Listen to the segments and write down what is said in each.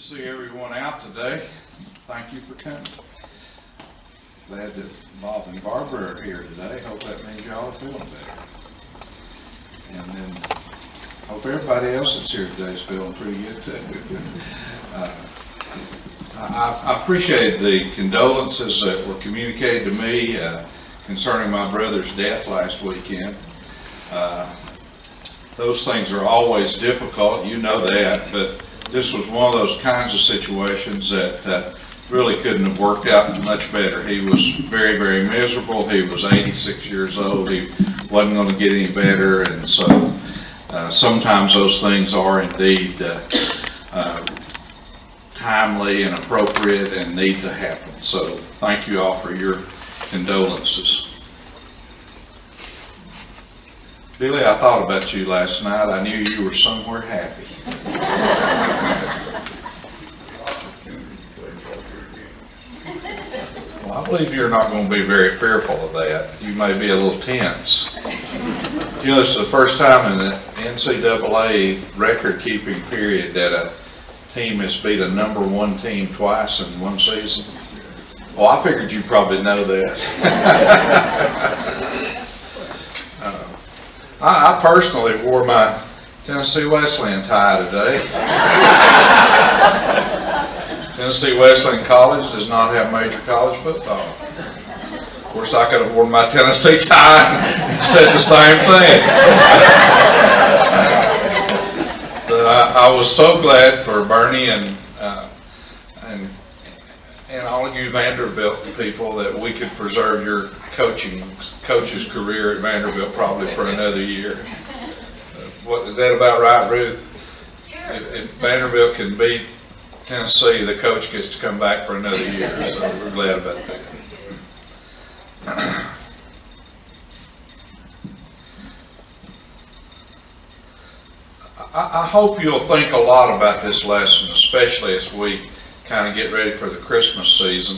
see everyone out today. Thank you for coming. Glad that Bob and Barbara are here today. Hope that means y'all are feeling better. And then hope everybody else that's here today is feeling pretty good too. I appreciate the condolences that were communicated to me concerning my brother's death last weekend. Those things are always difficult, you know that, but this was one of those kinds of situations that really couldn't have worked out much better. He was very, very miserable. He was 86 years old. He wasn't going to get any better, and so sometimes those things are indeed timely and appropriate and need to happen. So thank you all for your condolences. Billy, I thought about you last night. I knew you were somewhere happy. Well, I believe you're not going to be very fearful of that. You may be a little tense. You know, it's the first time in the NCAA record-keeping period that a team has beat a number one team twice in one season. Well, I figured you probably know that. I personally wore my Tennessee Wesleyan tie today. Tennessee Wesleyan College does not have major college football. Of course, I could have worn my Tennessee tie and said the same thing. But I was so glad for Bernie and all of you Vanderbilt people that we could preserve your coach's career at Vanderbilt probably for another year. What is that about right, Ruth? If Vanderbilt can beat Tennessee, the coach gets to come back for another year. So we're glad about that. I hope you'll think a lot about this lesson, especially as we kind of get ready for the Christmas season.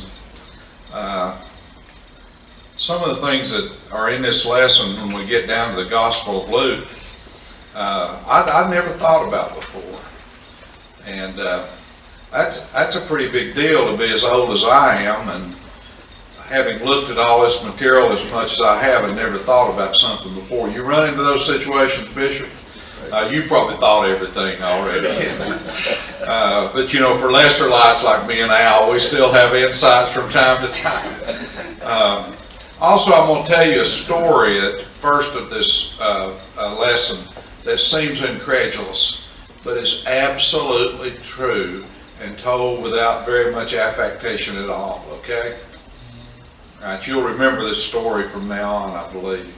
Some of the things that are in this lesson when we get down to the Gospel of Luke, I've never thought about before. And that's a pretty big deal to be as old as I am, and having looked at all this material as much as I have and never thought about something before. You run into those situations, Bishop? You probably thought everything already. But you know, for lesser lights like me and Al, we still have insights from time to time. Also, I'm going to tell you a story at the first of this lesson that seems incredulous, but is absolutely true and told without very much affectation at all, okay? All right, you'll remember this story from now on, I believe.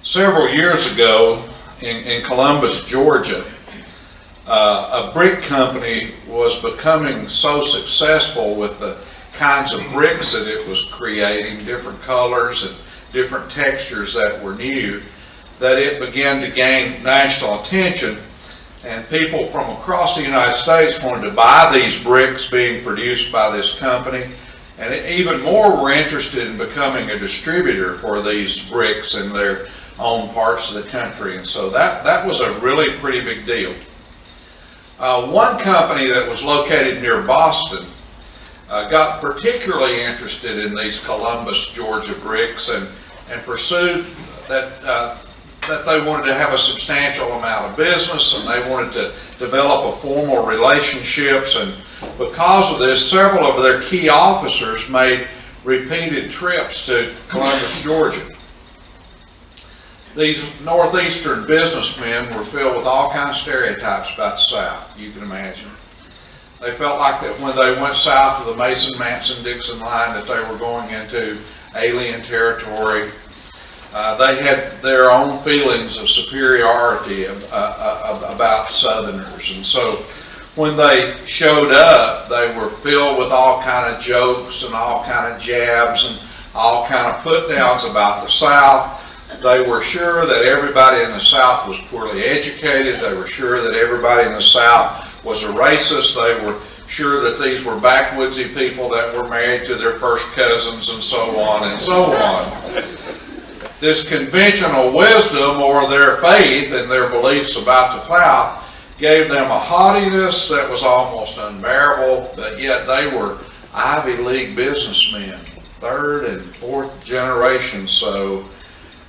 Several years ago in Columbus, Georgia, a brick company was becoming so successful with the kinds of bricks that it was creating, different colors and different textures that were new, that it began to gain national attention, and people from across the United States wanted to buy these bricks being produced by this company, and even more were interested in becoming a distributor for these bricks in their own parts of the country. And so that was a really pretty big deal. One company that was located near Boston got particularly interested in these Columbus, Georgia bricks and pursued that they wanted to have a substantial amount of business, and they wanted to develop a formal relationships. And because of this, several of their key officers made repeated trips to Columbus, Georgia. These northeastern businessmen were filled with all kinds of stereotypes about the South, you can imagine. They felt like that when they went south of the Mason-Dixon line that they were going into alien territory. They had their own feelings of superiority about Southerners. And so when they showed up, they were filled with all kind of jokes and all kind of jabs and all kind of put-downs about the South. They were sure that everybody in the South was poorly educated. They were sure that everybody in the South was a racist. They were sure that these were backwoodsy people that were married to their first cousins, and so on and so on. This conventional wisdom, or their faith and their beliefs about the South, gave them a haughtiness that was almost unbearable, but yet they were Ivy League businessmen, third and fourth generation so,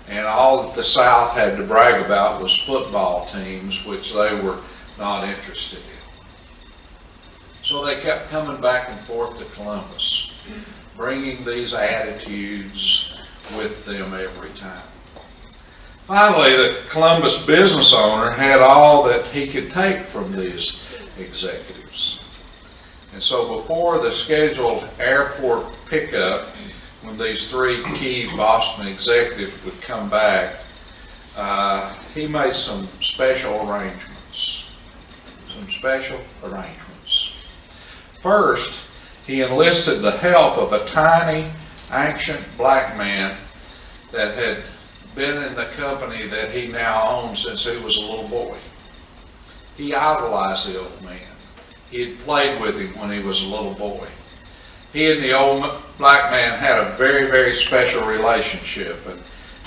and all that the South had to brag about was football teams, which they were not interested in. So they kept coming back and forth to Columbus, bringing these attitudes with them every time. Finally, the Columbus business owner had all that he could take from these executives. And so before the scheduled airport pickup, when these three key Boston executives would come back, he made some special arrangements. First, he enlisted the help of a tiny, ancient black man that had been in the company that he now owns since he was a little boy. He idolized the old man. He had played with him when he was a little boy. He and the old black man had a very, very special relationship. And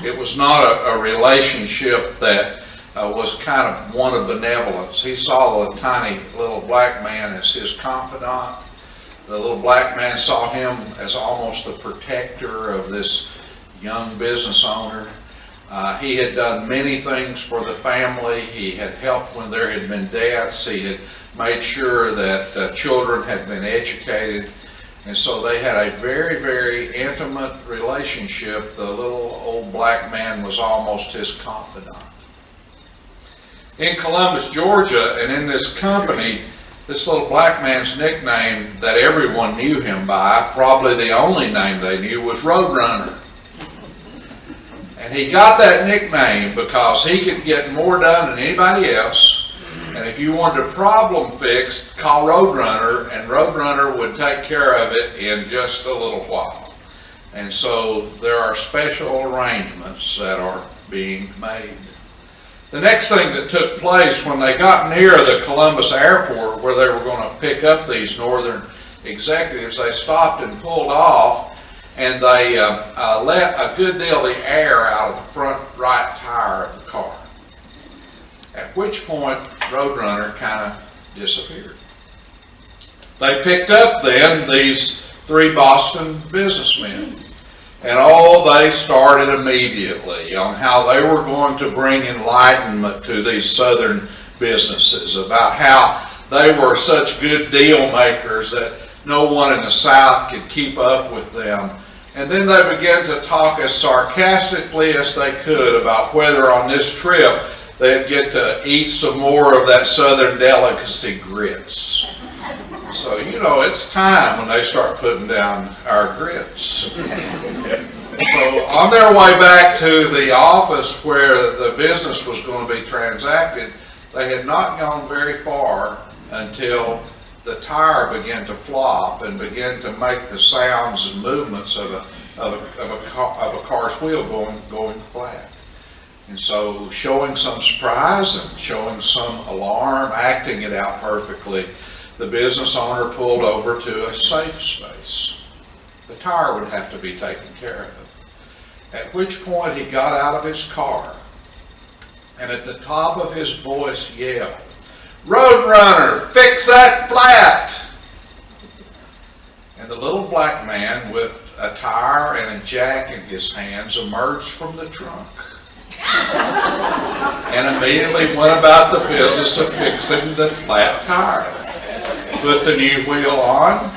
it was not a relationship that was kind of one of benevolence. He saw the tiny little black man as his confidant. The little black man saw him as almost the protector of this young business owner. He had done many things for the family. He had helped when there had been deaths. He had made sure that children had been educated. And so they had a very, very intimate relationship. The little old black man was almost his confidant. In Columbus, Georgia, and in this company, this little black man's nickname that everyone knew him by, probably the only name they knew, was Roadrunner. And he got that nickname because he could get more done than anybody else. And if you wanted a problem fixed, call Roadrunner, and Roadrunner would take care of it in just a little while. And so there are special arrangements that are being made. The next thing that took place when they got near the Columbus airport where they were going to pick up these northern executives, they stopped and pulled off, and they let a good deal of the air out of the front right tire of the car. At which point, Roadrunner kind of disappeared. They picked up then these three Boston businessmen, and they started immediately on how they were going to bring enlightenment to these southern businesses, about how they were such good deal makers that no one in the South could keep up with them. And then they began to talk as sarcastically as they could about whether on this trip they'd get to eat some more of that southern delicacy grits. So, it's time when they start putting down our grits. So on their way back to the office where the business was going to be transacted, they had not gone very far until the tire began to flop and began to make the sounds and movements of a car's wheel going flat. And so, showing some surprise and showing some alarm, acting it out perfectly, the business owner pulled over to a safe space. The tire would have to be taken care of. At which point he got out of his car and at the top of his voice yelled, "Roadrunner, fix that flat!" And the little black man with a tire and a jack in his hands emerged from the trunk and immediately went about the business of fixing the flat tire. Put the new wheel on,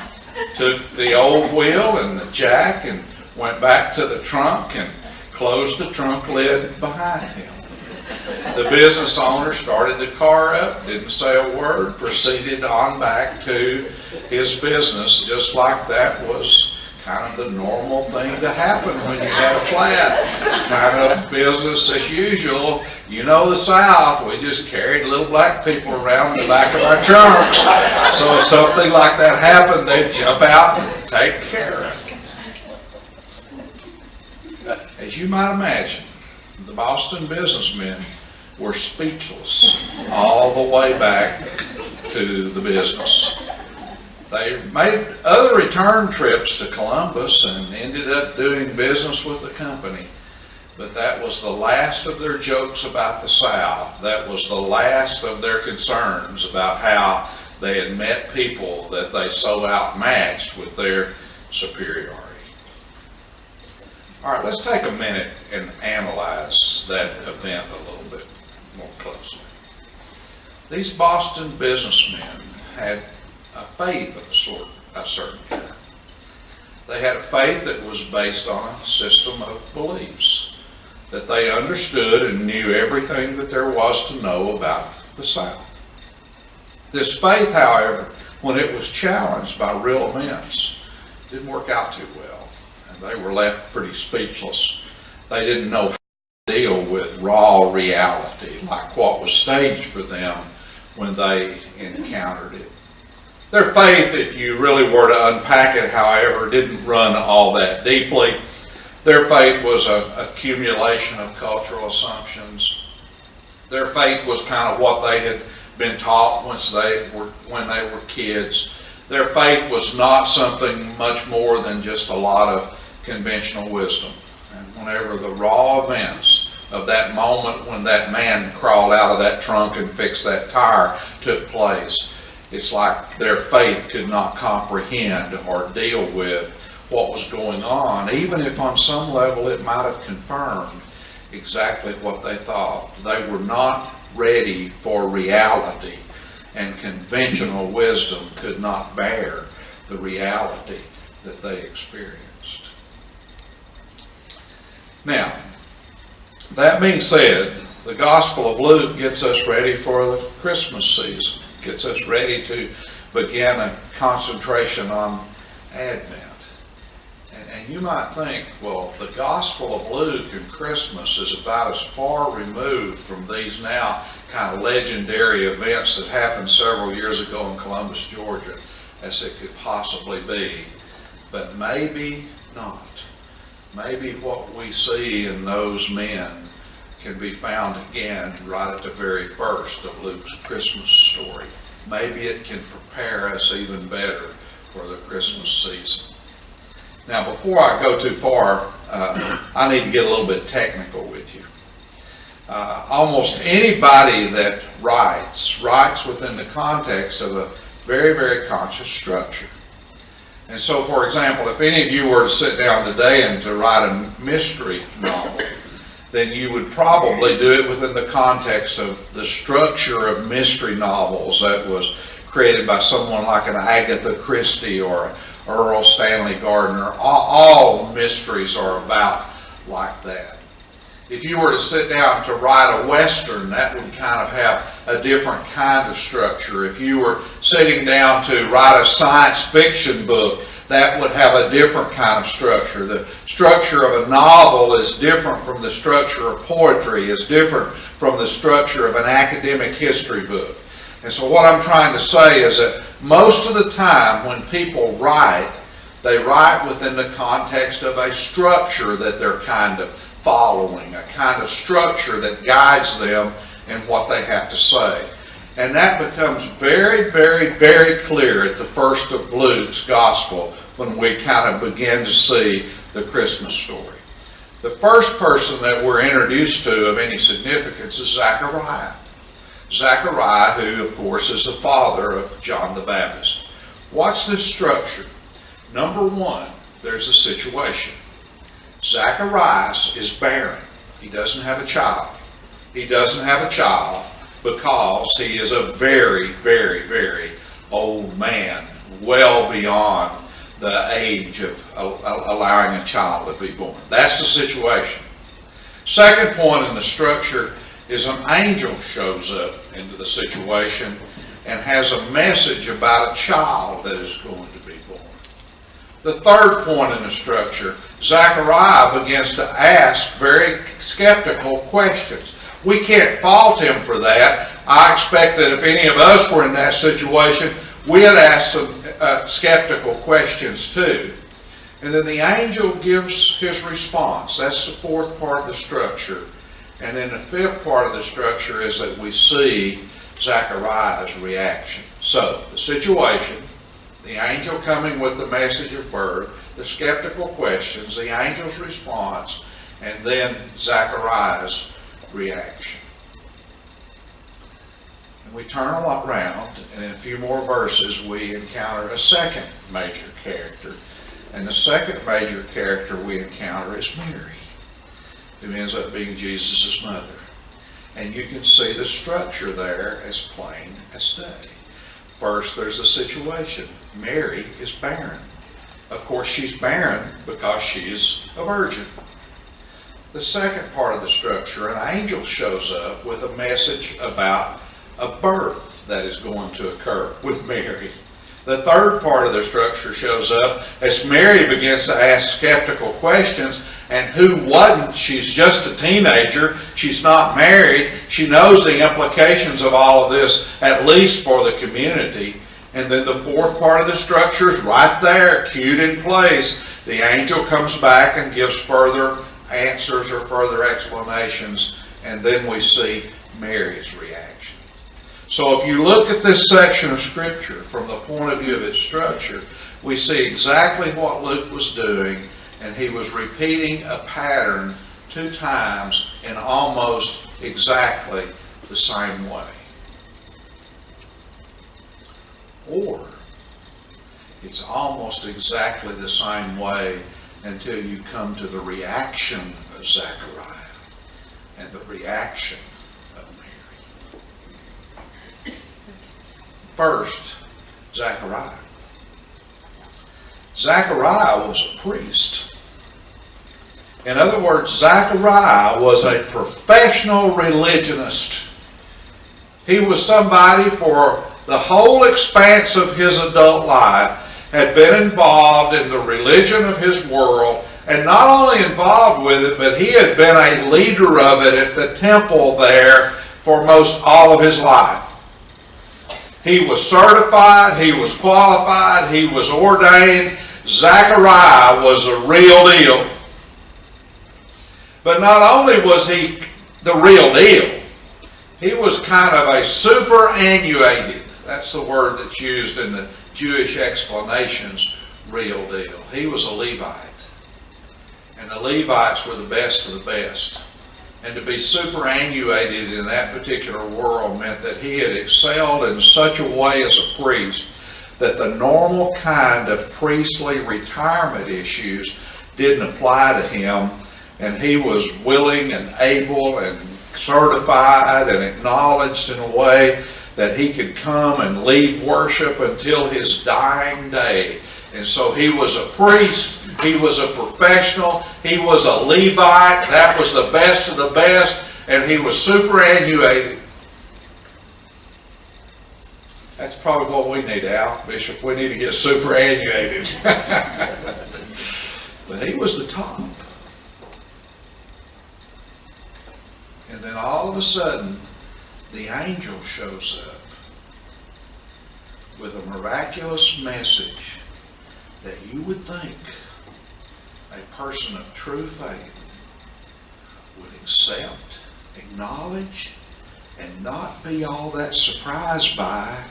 took the old wheel and the jack and went back to the trunk and closed the trunk lid behind him. The business owner started the car up, didn't say a word, proceeded on back to his business just like that was kind of the normal thing to happen when you had a flat. Kind of business as usual. The South, we just carried little black people around in the back of our trunks. So if something like that happened, they'd jump out and take care of it. As you might imagine, the Boston businessmen were speechless all the way back to the business. They made other return trips to Columbus and ended up doing business with the company. but that was the last of their jokes about the South. That was the last of their concerns about how they had met people that they so outmatched with their superiority. All right, let's take a minute and analyze that event a little bit more closely. These Boston businessmen had a faith of a certain kind. They had a faith that was based on a system of beliefs, that they understood and knew everything that there was to know about the South. This faith, however, when it was challenged by real events, didn't work out too well, and they were left pretty speechless. They didn't know how to deal with raw reality, like what was staged for them when they encountered it. Their faith, if you really were to unpack it, however, didn't run all that deeply. Their faith was an accumulation of cultural assumptions. Their faith was kind of what they had been taught when they were kids. Their faith was not something much more than just a lot of conventional wisdom. And whenever the raw events of that moment when that man crawled out of that trunk and fixed that tire took place, it's like their faith could not comprehend or deal with what was going on, even if on some level it might have confirmed exactly what they thought. They were not ready for reality, and conventional wisdom could not bear the reality that they experienced. Now, that being said, the Gospel of Luke gets us ready for the Christmas season, gets us ready to begin a concentration on Advent. And you might think, well, the Gospel of Luke and Christmas is about as far removed from these now kind of legendary events that happened several years ago in Columbus, Georgia, as it could possibly be. But maybe not. Maybe what we see in those men can be found again right at the very first of Luke's Christmas story. Maybe it can prepare us even better for the Christmas season. Now, before I go too far, I need to get a little bit technical with you. Almost anybody that writes within the context of a very, very conscious structure. And so, for example, if any of you were to sit down today and to write a mystery novel, then you would probably do it within the context of the structure of mystery novels that was created by someone like an Agatha Christie or Earl Stanley Gardner. All mysteries are about like that. If you were to sit down to write a Western, that would kind of have a different kind of structure. If you were sitting down to write a science fiction book, that would have a different kind of structure. The structure of a novel is different from the structure of poetry, is different from the structure of an academic history book. And so what I'm trying to say is that most of the time when people write, they write within the context of a structure that they're kind of following, a kind of structure that guides them in what they have to say. And that becomes very, very, very clear at the first of Luke's Gospel when we kind of begin to see the Christmas story. The first person that we're introduced to of any significance is Zechariah. Zechariah, who of course is the father of John the Baptist. Watch this structure. Number one, there's a situation. Zacharias is barren. He doesn't have a child. He doesn't have a child because he is a very, very, very old man, well beyond the age of allowing a child to be born. That's the situation. Second point in the structure is an angel shows up into the situation and has a message about a child that is going to be born. The third point in the structure, Zechariah begins to ask very skeptical questions. We can't fault him for that. I expect that if any of us were in that situation, we'd ask some skeptical questions too. And then the angel gives his response. That's the fourth part of the structure. And then the fifth part of the structure is that we see Zechariah's reaction. So, the situation, the angel coming with the message of birth, the skeptical questions, the angel's response, and then Zachariah's reaction. And we turn around, and in a few more verses we encounter a second major character. And the second major character we encounter is Mary, who ends up being Jesus' mother. And you can see the structure there as plain as day. First, there's the situation. Mary is barren. Of course, she's barren because she's a virgin. The second part of the structure, an angel shows up with a message about a birth that is going to occur with Mary. The third part of the structure shows up as Mary begins to ask skeptical questions, and who wasn't? She's just a teenager. She's not married. She knows the implications of all of this, at least for the community. And then the fourth part of the structure is right there, cued in place. The angel comes back and gives further answers or further explanations, and then we see Mary's reaction. So if you look at this section of Scripture from the point of view of its structure, we see exactly what Luke was doing, and he was repeating a pattern 2 times in almost exactly the same way. Or it's almost exactly the same way until you come to the reaction of Zechariah and the reaction of Mary. First, Zechariah. Zechariah was a priest. In other words, Zechariah was a professional religionist. He was somebody for the whole expanse of his adult life had been involved in the religion of his world, and not only involved with it, but he had been a leader of it at the temple there for most all of his life. He was certified, he was qualified, he was ordained. Zechariah was the real deal. But not only was he the real deal, he was kind of a superannuated, that's the word that's used in the Jewish explanations, real deal. He was a Levite. And the Levites were the best of the best. And to be superannuated in that particular world meant that he had excelled in such a way as a priest that the normal kind of priestly retirement issues didn't apply to him, and he was willing and able and certified and acknowledged in a way that he could come and lead worship until his dying day. And so he was a priest, he was a professional, he was a Levite, that was the best of the best, and he was superannuated. That's probably what we need, Al, Bishop. We need to get superannuated. But he was the top. And then all of a sudden, the angel shows up with a miraculous message that you would think a person of true faith would accept, acknowledge, and not be all that surprised by,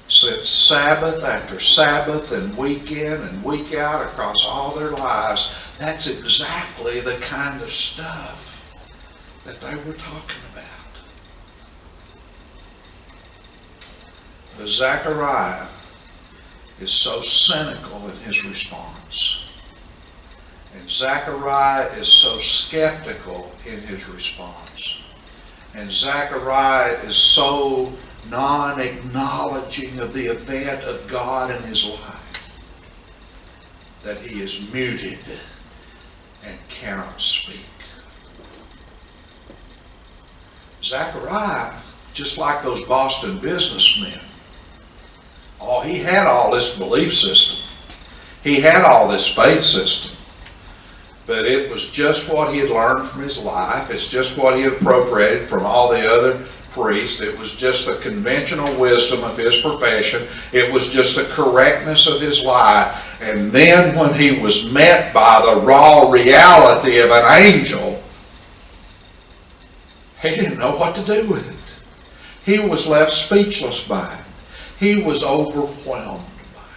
since Sabbath after Sabbath and week in and week out across all their lives, that's exactly the kind of stuff that they were talking about. But Zechariah is so cynical in his response. And Zechariah is so skeptical in his response. And Zechariah is so non-acknowledging of the event of God in his life that he is muted and cannot speak. Zechariah, just like those Boston businessmen, he had all this belief system. He had all this faith system. But it was just what he had learned from his life. It's just what he had appropriated from all the other priests. It was just the conventional wisdom of his profession. It was just the correctness of his life. And then when he was met by the raw reality of an angel, he didn't know what to do with it. He was left speechless by it. He was overwhelmed by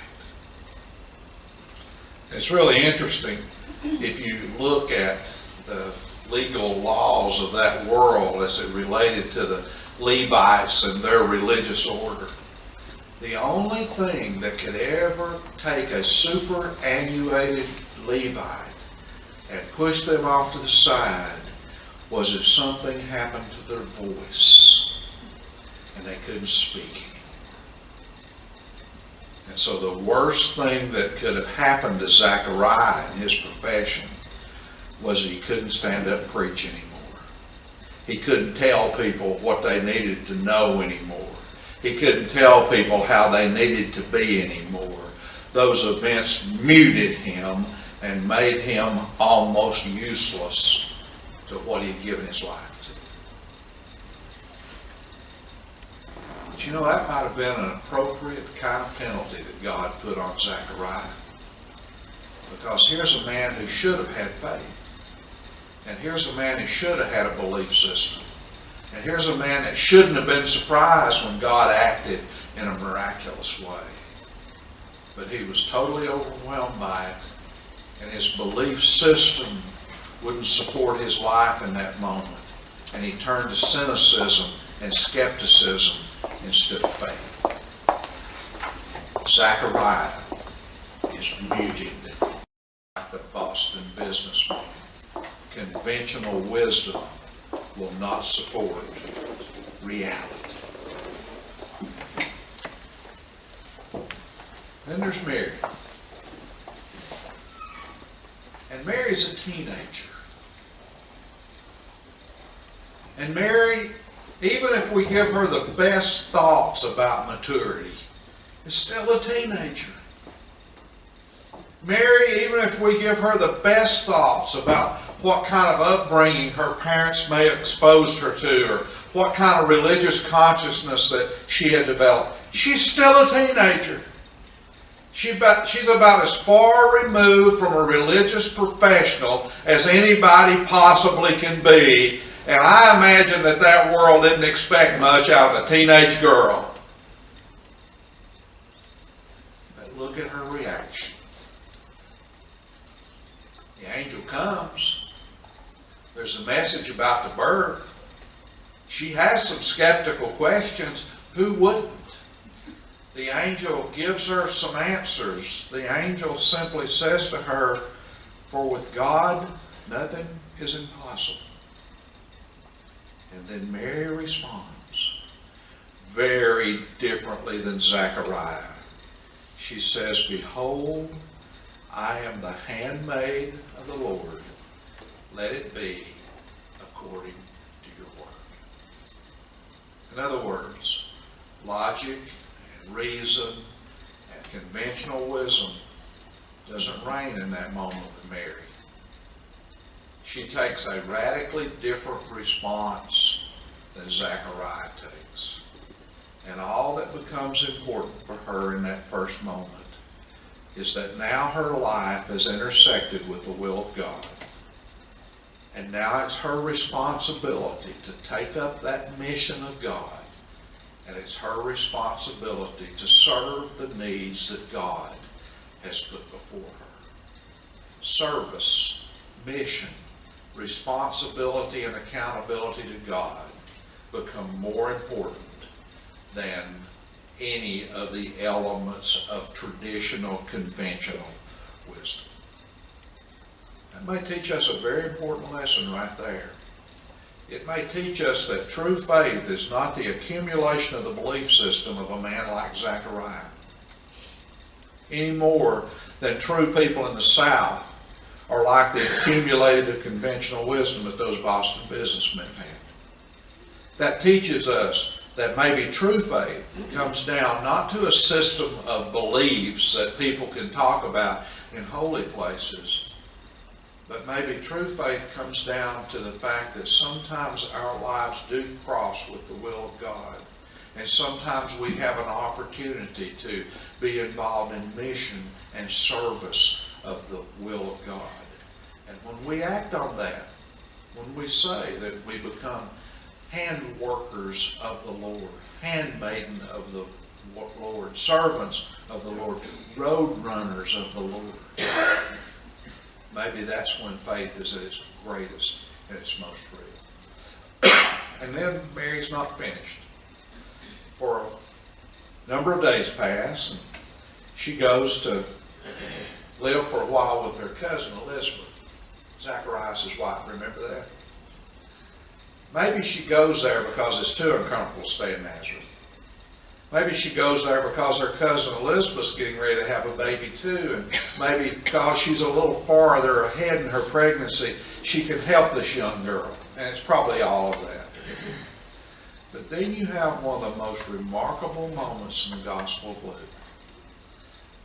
it. It's really interesting if you look at the legal laws of that world as it related to the Levites and their religious order. The only thing that could ever take a superannuated Levite and push them off to the side was if something happened to their voice and they couldn't speak anymore. And so the worst thing that could have happened to Zechariah in his profession was he couldn't stand up and preach anymore. He couldn't tell people what they needed to know anymore. He couldn't tell people how they needed to be anymore. Those events muted him and made him almost useless to what he'd given his life to. But you know, that might have been an appropriate kind of penalty that God put on Zechariah. Because here's a man who should have had faith. And here's a man who should have had a belief system. And here's a man that shouldn't have been surprised when God acted in a miraculous way. But he was totally overwhelmed by it. And his belief system wouldn't support his life in that moment. And he turned to cynicism and skepticism instead of faith. Zechariah is muted like the Boston businessman. Conventional wisdom will not support reality. Then there's Mary. And Mary's a teenager. And Mary, even if we give her the best thoughts about maturity, is still a teenager. Mary, even if we give her the best thoughts about what kind of upbringing her parents may have exposed her to, or what kind of religious consciousness that she had developed, she's still a teenager. She's about as far removed from a religious professional as anybody possibly can be. And I imagine that world didn't expect much out of a teenage girl. But look at her reaction. The angel comes. There's a message about the birth. She has some skeptical questions. Who wouldn't? The angel gives her some answers. The angel simply says to her, "For with God, nothing is impossible." And then Mary responds very differently than Zechariah. She says, "Behold, I am the handmaid of the Lord. Let it be according to your word." In other words, logic and reason and conventional wisdom doesn't reign in that moment with Mary. She takes a radically different response than Zechariah takes. And all that becomes important for her in that first moment is that now her life has intersected with the will of God. And now it's her responsibility to take up that mission of God. And it's her responsibility to serve the needs that God has put before her. Service, mission, responsibility, and accountability to God become more important than any of the elements of traditional, conventional wisdom. That may teach us a very important lesson right there. It may teach us that true faith is not the accumulation of the belief system of a man like Zechariah, any more than true people in the South are like the accumulated of conventional wisdom that those Boston businessmen had. That teaches us that maybe true faith comes down not to a system of beliefs that people can talk about in holy places, but maybe true faith comes down to the fact that sometimes our lives do cross with the will of God. And sometimes we have an opportunity to be involved in mission and service of the will of God. And when we act on that, when we say that we become hand workers of the Lord, handmaiden of the Lord, servants of the Lord, road runners of the Lord, maybe that's when faith is at its greatest and its most real. And then Mary's not finished. For a number of days pass, and she goes to live for a while with her cousin Elizabeth, Zacharias' wife. Remember that? Maybe she goes there because it's too uncomfortable to stay in Nazareth. Maybe she goes there because her cousin Elizabeth's getting ready to have a baby too, and maybe because she's a little farther ahead in her pregnancy, she can help this young girl. And it's probably all of that. But then you have one of the most remarkable moments in the Gospel of Luke.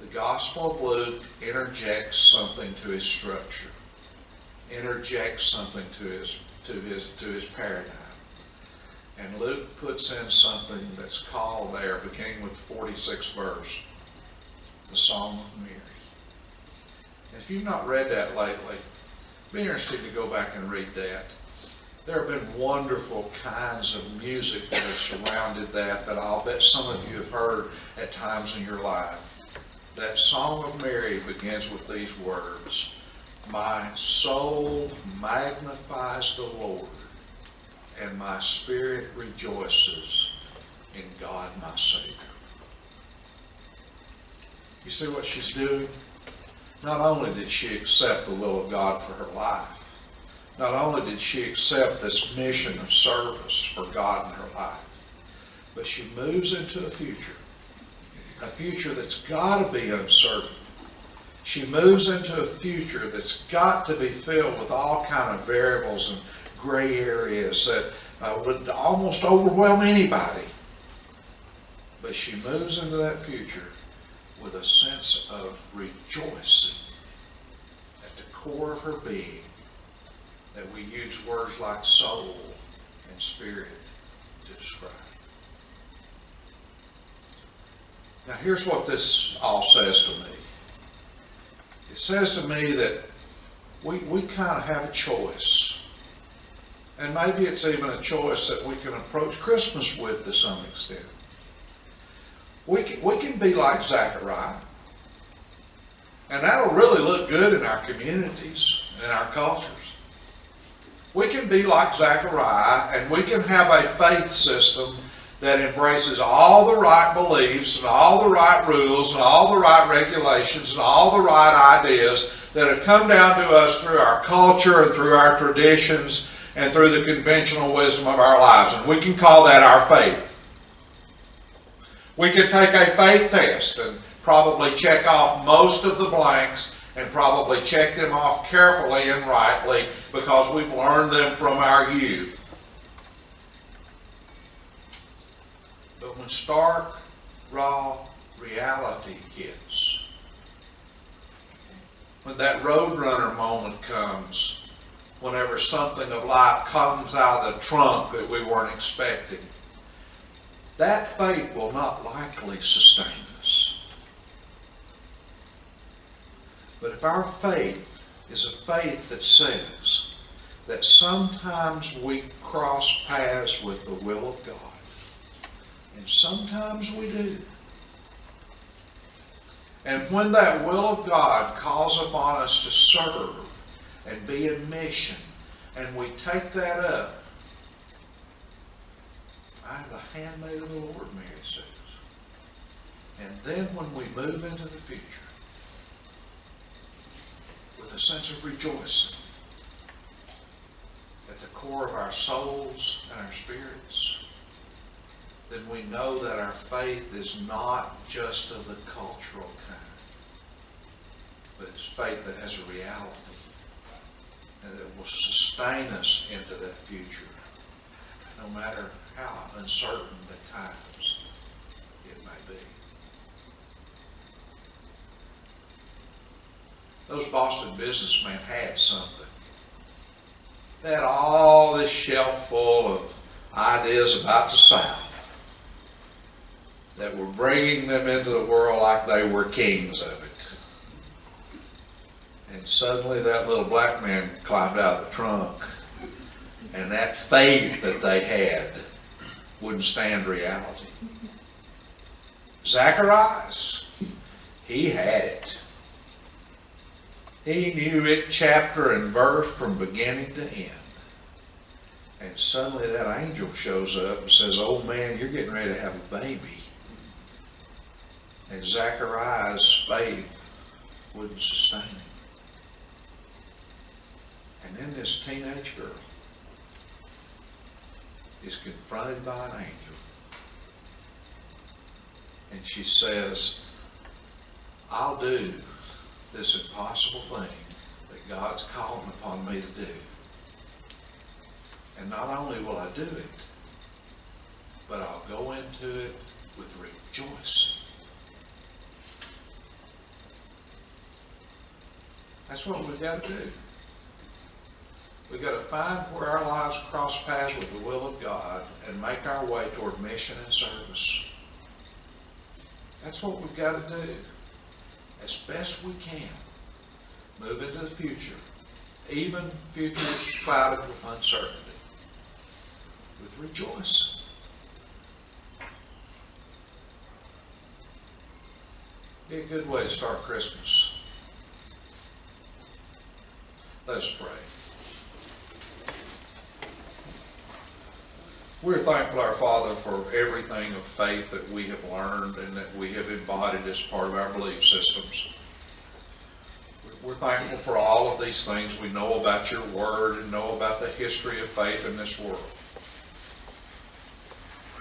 The Gospel of Luke interjects something to his structure, interjects something to his paradigm. And Luke puts in something that's called there, beginning with the 46th verse, the Song of Mary. And if you've not read that lately, be interested to go back and read that. There have been wonderful kinds of music that have surrounded that I'll bet some of you have heard at times in your life. That Song of Mary begins with these words, "My soul magnifies the Lord, and my spirit rejoices in God my Savior." You see what she's doing? Not only did she accept the will of God for her life, not only did she accept this mission of service for God in her life, but she moves into a future that's got to be uncertain. She moves into a future that's got to be filled with all kind of variables and gray areas that would almost overwhelm anybody. But she moves into that future with a sense of rejoicing at the core of her being, that we use words like soul and spirit to describe. Now here's what this all says to me. It says to me that we kind of have a choice. And maybe it's even a choice that we can approach Christmas with to some extent. We can be like Zechariah. And that'll really look good in our communities and in our cultures. We can be like Zechariah, and we can have a faith system that embraces all the right beliefs and all the right rules and all the right regulations and all the right ideas that have come down to us through our culture and through our traditions and through the conventional wisdom of our lives. And we can call that our faith. We can take a faith test and probably check off most of the blanks and probably check them off carefully and rightly because we've learned them from our youth. But when stark, raw reality hits, when that roadrunner moment comes, whenever something of life comes out of the trunk that we weren't expecting, that faith will not likely sustain us. But if our faith is a faith that says that sometimes we cross paths with the will of God, and sometimes we do, and when that will of God calls upon us to serve and be in mission, and we take that up, I am the handmaid of the Lord, Mary says. And then when we move into the future with a sense of rejoicing at the core of our souls and our spirits, then we know that our faith is not just of the cultural kind, but it's faith that has a reality and that will sustain us into that future, no matter how uncertain the times it may be. Those Boston businessmen had something. They had all this shelf full of ideas about the South that were bringing them into the world like they were kings of it. And suddenly that little black man climbed out of the trunk, and that faith that they had wouldn't stand reality. Zacharias, he had it. He knew it chapter and verse from beginning to end. And suddenly that angel shows up and says, "Old man, you're getting ready to have a baby." And Zachariah's faith wouldn't sustain him. And then this teenage girl is confronted by an angel. And she says, "I'll do this impossible thing that God's calling upon me to do. And not only will I do it, but I'll go into it with rejoicing." That's what we've got to do. We've got to find where our lives cross paths with the will of God and make our way toward mission and service. That's what we've got to do. As best we can, move into the future, even futures clouded with uncertainty, with rejoicing. Be a good way to start Christmas. Let us pray. We're thankful, our Father, for everything of faith that we have learned and that we have embodied as part of our belief systems. We're thankful for all of these things we know about your word and know about the history of faith in this world.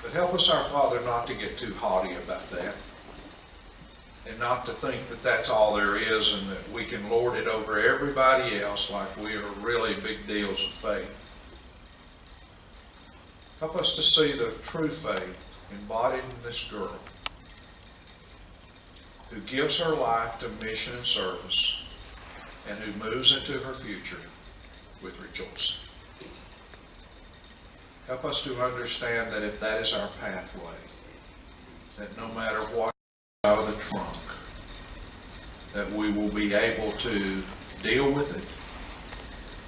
But help us, our Father, not to get too haughty about that and not to think that that's all there is and that we can lord it over everybody else like we are really big deals of faith. Help us to see the true faith embodied in this girl who gives her life to mission and service and who moves into her future with rejoicing. Help us to understand that if that is our pathway, that no matter what out of the trunk, that we will be able to deal with it.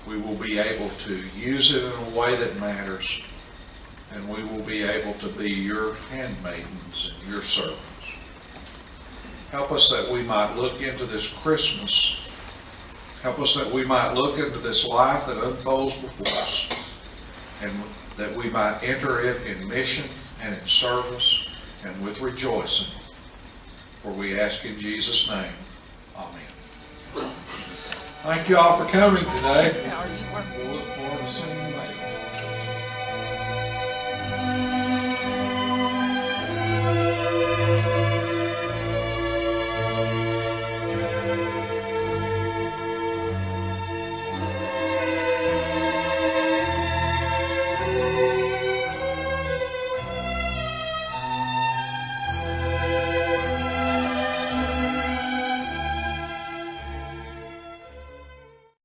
We will be able to use it in a way that matters. And we will be able to be your handmaidens and your servants. Help us that we might look into this Christmas. Help us that we might look into this life that unfolds before us. And that we might enter it in mission and in service and with rejoicing. For we ask in Jesus' name. Amen. Thank you all for coming today. We'll look forward